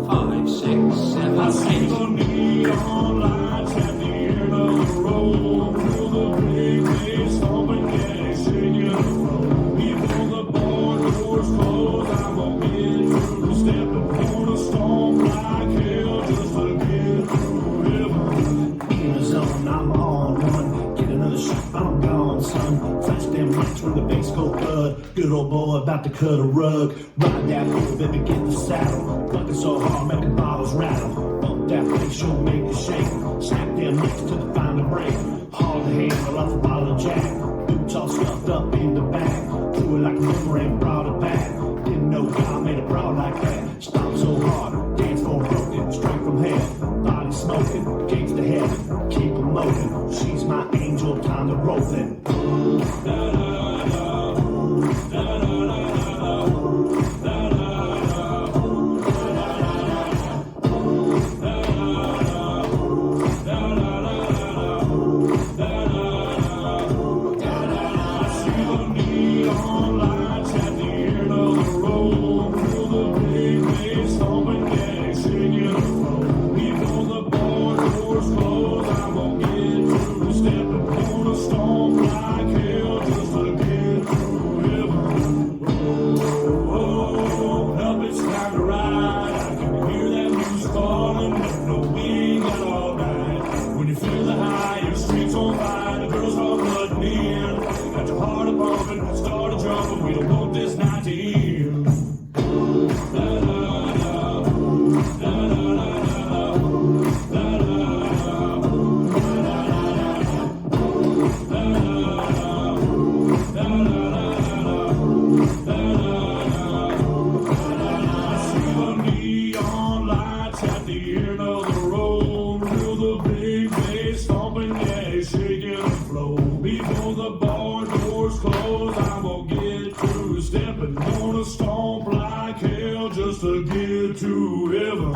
5, 6, 7, I see 8. the neon lights at the end of the road. Feel the big bass thumping, yeah, shaking the floor. Before the barn doors close, I won't get through. Stepping on a storm like hell just to get through heaven. In the zone, I'm on one. Get another shot, I'm gone, son. Flash them lights when the bass go thud. Good old boy about to cut a rug. Ride that hood, baby, get the saddle. Fucking so hard, making bottles rattle. Bump that bass, you'll make it shake. Snap them necks to the final break. Hard to handle off a bottle of Jack. Boots all stuffed up in the back. Threw it like a boomerang, brought it back. Didn't know God made a broad like that. Stomped so hard, dance floor broken. Straight from hell, body smoking. Gates to heaven, keep 'em moving. She's my angel, time to roll it. Start a drum, we don't want this night to end. Neon lights at the end of the road. Feel the big bass stomping, yeah, shaking the floor. Before the bar doors close, I won't get through. Stepping on a stomp like hell just to get to heaven.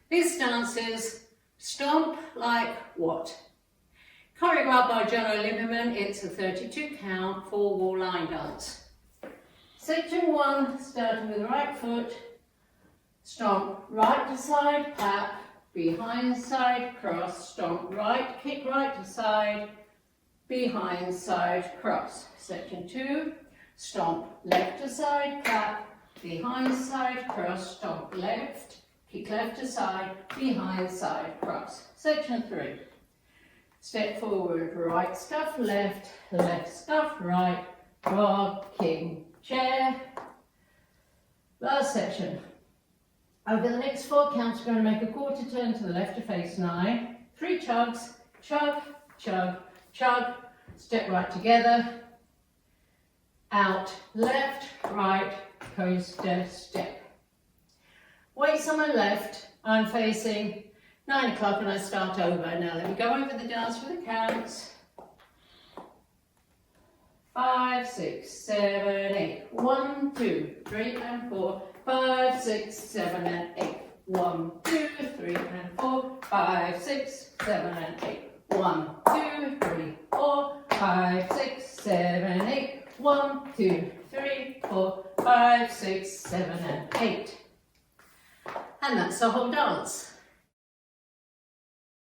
This dance is Stomp Like What? Choreographed by John O'Liverman, it's a 32 count, 4-wall line dance. Section 1, starting with the right foot, stomp right to side, pat, behind side, cross, stomp right, kick right to side, behind side, cross. Section 2, stomp left to side, pat, behind side, cross, stomp left, kick left to side, behind side, cross. Section 3. Step forward, right scuff left, left scuff right, rocking chair. Last section. Over the next 4 counts, we're going to make a quarter turn to the left to face 9. 3 chugs, chug, chug, chug. Step right together. Out, left, right, coaster, step. Weights on my left, I'm facing 9 o'clock and I start over. Now let me go over the dance for the counts. 5, 6, 7, 8. 1, 2, 3 and 4. 5, 6, 7 and 8. 1, 2, 3 and 4. 5, 6, 7 and 8. 1, 2, 3, 4. 5, 6, 7, 8. 1, 2, 3, 4. 5, 6, 7 and 8. And that's the whole dance.